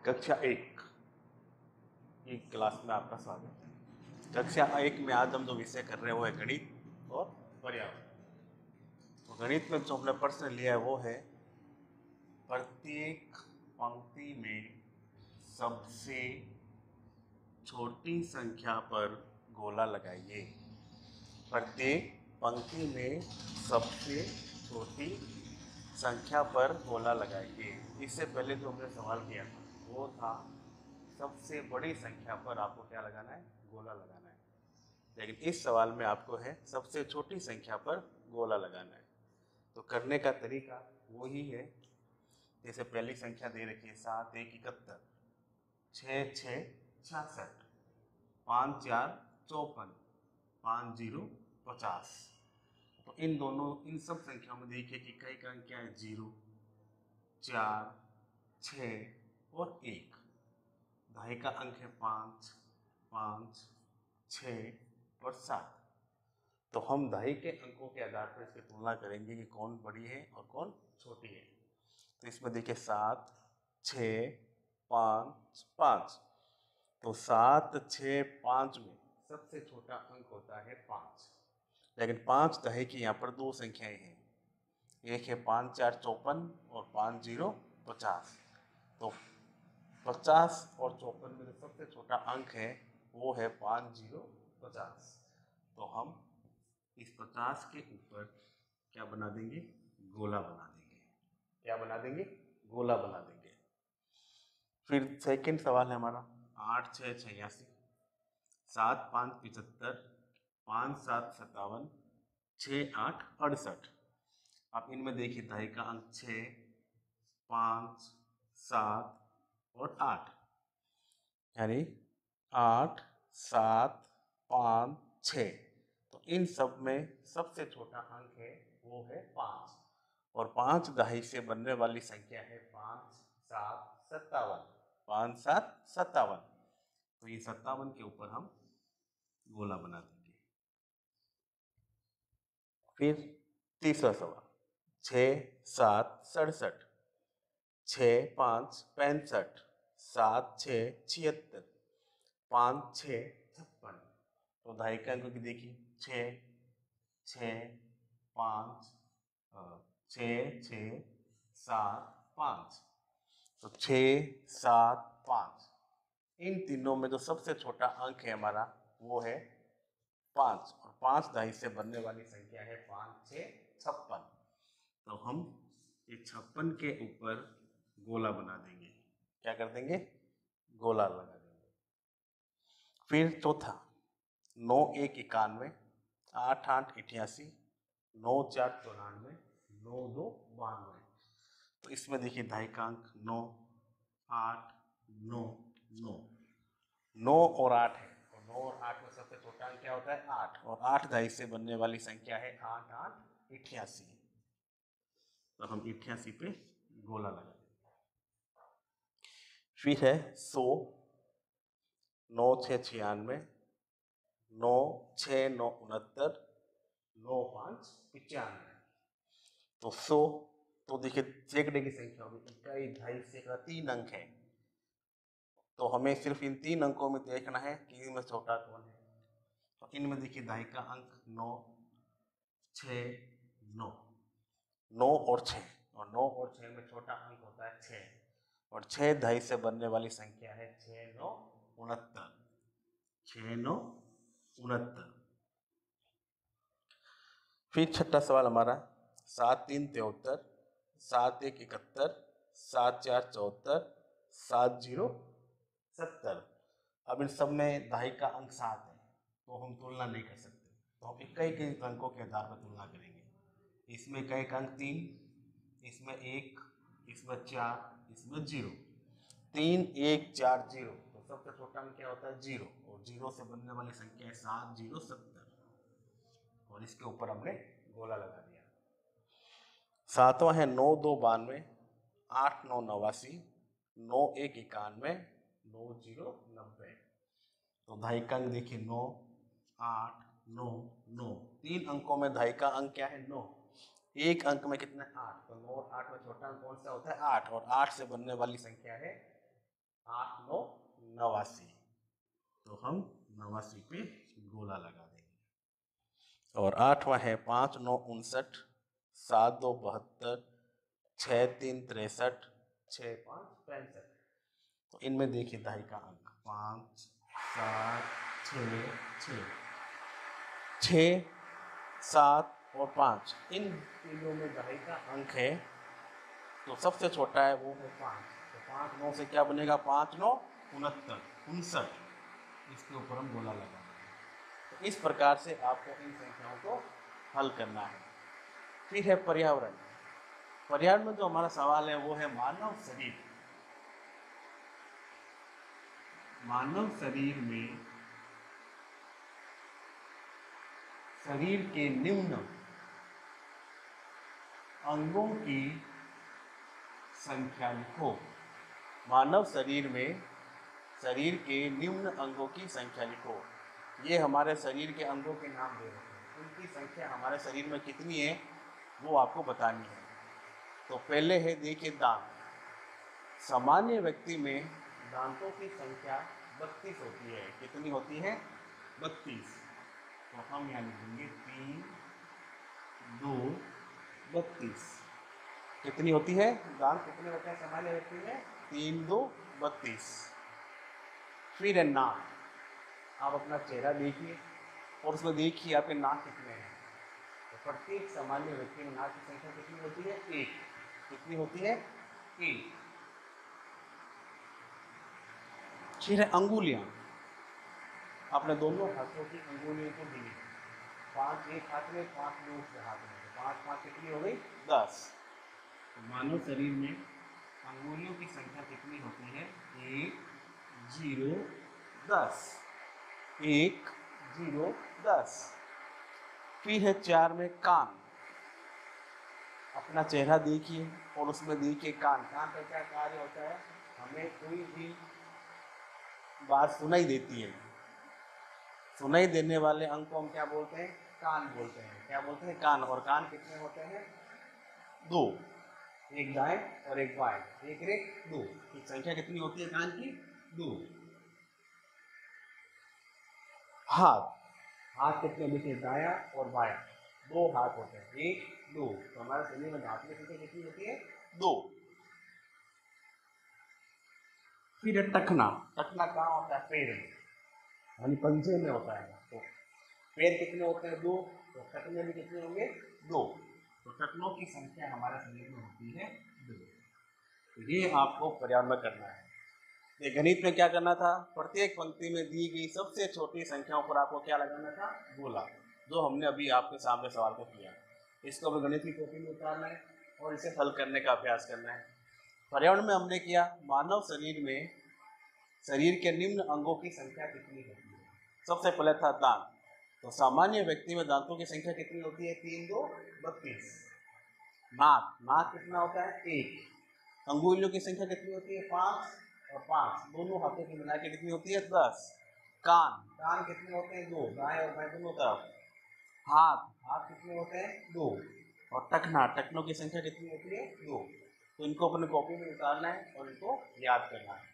कक्षा एक की क्लास में आपका स्वागत है। कक्षा एक में आज हम जो विषय कर रहे हैं वो है गणित और पर्यावरण। तो गणित में जो हमने प्रश्न लिया है वो है प्रत्येक पंक्ति में सबसे छोटी संख्या पर गोला लगाइए। प्रत्येक पंक्ति में सबसे छोटी संख्या पर गोला लगाइए। इससे पहले जो हमने सवाल किया था वो था सबसे बड़ी संख्या पर आपको क्या लगाना है, गोला लगाना है। लेकिन इस सवाल में आपको है सबसे छोटी संख्या पर गोला लगाना है। तो करने का तरीका वही है, जैसे पहली संख्या दे रखी है 7 1 71, 6 6 66, 5 4 54, 5 0 50। तो इन सब संख्याओं में देखिए कि कई का अंक क्या है, 0 4 6 और 1। दहाई का अंक है 5 5 6 और 7। तो हम दहाई के अंकों के आधार पर इसकी तुलना करेंगे कि कौन बड़ी है और कौन छोटी है। तो इसमें देखिए 7 6 5 5। तो 7 6 5 में सबसे छोटा अंक होता है 5। लेकिन 5 दहाई की यहाँ पर दो संख्याएं हैं, एक है 5 4 54 और 5 0 50। तो 50 और 54 में जो सबसे छोटा अंक है वो है 5 0 50। तो हम इस 50 के ऊपर क्या बना देंगे, गोला बना देंगे। क्या बना देंगे, गोला बना देंगे। फिर सेकंड सवाल है हमारा 8 6 86, 7 5 75, 5 7 57, 6 8 68। आप इनमें देखिए दहाई का अंक 6 5 7 और 8, यानी 8 7 5 6। तो इन सब में सबसे छोटा अंक है वो है 5। और 5 दहाई से बनने वाली संख्या है 5 7 57, 5 7 57। तो ये 57 के ऊपर हम गोला बना देंगे। फिर तीसरा सवाल 6 7 67, 6 5 65, 7 6 76, 5 6 56। तो दहाई का अंक देखिए 6 6 5 6 6 7 5। तो 6 7 5, इन तीनों में जो सबसे छोटा अंक है हमारा वो है 5। और 5 दहाई से बनने वाली संख्या है 5 6 56। तो हम ये 56 के ऊपर गोला बना देंगे। क्या कर देंगे, गोला लगा देंगे। फिर चौथा 9 1 91, 8 8 88, 9 4 94, 9 2 92। तो इसमें देखिए दहाई का अंक 9 8 9 9 9 और 8 है। और 9 और 8 में सबसे छोटा अंक क्या होता है, 8। और 8 दहाई से बनने वाली संख्या है 8 8 88। तो हम 88 पे गोला लगा देंगे। फिर है 100 9 6 96, 9 6 9 69, 9 5 95। तो 100, तो देखिए सैकड़े की संख्या होगी, इकाई दहाई सैकड़ा 3 अंक है। तो हमें सिर्फ इन 3 अंकों में देखना है कि इनमें छोटा कौन है। तो इनमें देखिए दहाई का अंक 9 6 9, 9 और 6। और 9 और 6 में छोटा अंक होता है 6। और 6 दहाई से बनने वाली संख्या है 6 9 69, 6 9 69। फिर छठा सवाल हमारा 7 3 73, 7 1 71, 7 4 74, 7 0 70। अब इन सब में दहाई का अंक 7 है तो हम तुलना नहीं कर सकते। तो हम इक्कीस के अंकों के आधार पर तुलना करेंगे। इसमें इक्कीस का अंक 3, इसमें 1, इसमें 4, इसमें 0। 3 1 4 0। तो सबसे छोटा अंक क्या होता है, 0। और 0 से बनने वाली संख्या है 7 0 70। और इसके ऊपर हमने गोला लगा दिया। सातवां है 9 2 92, 8 9 89, 9 1 91, 9 0 90। तो दहाई का अंक देखिए 9 8 9 9। 3 अंकों में दहाई का अंक क्या है, 9। एक अंक में कितना, 8। तो 9 और 8 में छोटा अंक कौन सा होता है, 8। और 8 से बनने वाली संख्या है 8 9 89, तो हम 89 पे गोला लगा देंगे। और 8वां है 5 9 59, 7 2 72, 6 3 63, 6 5 65। तो इनमें देखिए दहाई का अंक 5 7 6 6 7 और 5, इन तीनों में दहाई का अंक है। तो सबसे छोटा है वो है 5, तो 5 9 से क्या बनेगा, 5 9 69 59, इसके ऊपर हम गोला लगाएंगे। तो इस प्रकार से आपको इन संख्याओं को हल करना है। फिर है पर्यावरण। पर्यावरण में जो हमारा सवाल है वो है मानव शरीर। मानव शरीर में शरीर के निम्न अंगों की संख्या लिखो। मानव शरीर में शरीर के निम्न अंगों की संख्या लिखो। ये हमारे शरीर के अंगों के नाम दे रहे हैं, उनकी संख्या हमारे शरीर में कितनी है वो आपको बतानी है। तो पहले है देखिए दांत। सामान्य व्यक्ति में दांतों की संख्या 32 होती है। कितनी होती है? 32। तो हम यहाँ लिखेंगे 3 2 32। कितनी होती है? दांत कितने होते हैं सामान्य व्यक्ति में? 3 2 32। फिर है नाक। आप अपना चेहरा देखिए और उसमें देखिए आपके नाक कितने हैं। तो प्रत्येक सामान्य व्यक्ति में नाक की संख्या कितनी होती है? 1। कितनी होती है? 1। फिर है अंगुलियां। अपने दोनों हाथों की अंगुलियों को गिनिए। 5 एक हाथ में, 5 दूसरे हाथ में, 5 5 कितनी हो गई? 10। तो मानव शरीर में अंगुलियों की संख्या कितनी होती है? 1 0 10। 1 0 10। फिर है 4 में कान। अपना चेहरा देखिए और उसमें देखिए कान। कान का क्या कार्य होता है? हमें कोई भी बात सुनाई देती है, सुनाई देने वाले अंग को हम क्या बोलते हैं? कान बोलते हैं। क्या बोलते हैं? कान। और कान कितने होते हैं? 2। एक दाएं और एक बाएं, एक एक 2 की संख्या कितनी होती है कान की? 2। हाथ। हाथ कितने देखिए? दाया और बाया, 2 हाथ होते हैं, 1 2। तो हमारे शरीर में हाथ की संख्या कितनी होती है? 2। फिर है टखना। टखना कहाँ होता है? पैर में, यानी पंजे में होता है। तो पैर कितने होते हैं? 2। तो टखने भी कितने होंगे? 2। तो टखनों की संख्या हमारे शरीर में होती है 2। तो ये आपको पर्यावरण में करना है। ये गणित में क्या करना था? प्रत्येक पंक्ति में दी गई सबसे छोटी संख्याओं पर आपको क्या लगाना था? गोला, जो हमने अभी आपके सामने सवाल को किया। इसको अभी गणित की कॉपी में उतारना है और इसे हल करने का अभ्यास करना है। पर्यावरण में हमने किया मानव शरीर में शरीर के निम्न अंगों की संख्या कितनी होती है। सबसे पहले था दांत। तो सामान्य व्यक्ति में दांतों की संख्या कितनी होती है? 3 2 32। नाक। नाक कितना होता है? 1। अंगुलियों की संख्या कितनी होती है? 5 और 5, दोनों हाथों की मिला के कितनी होती है? 10। कान। कान कितने होते हैं? 2, दाएं और बाएं दोनों तरफ। हाथ। हाथ कितने होते हैं? 2। और टखना। टखनों की संख्या कितनी होती है? 2। तो इनको अपने कॉपी में उतारना है और इनको याद करना है।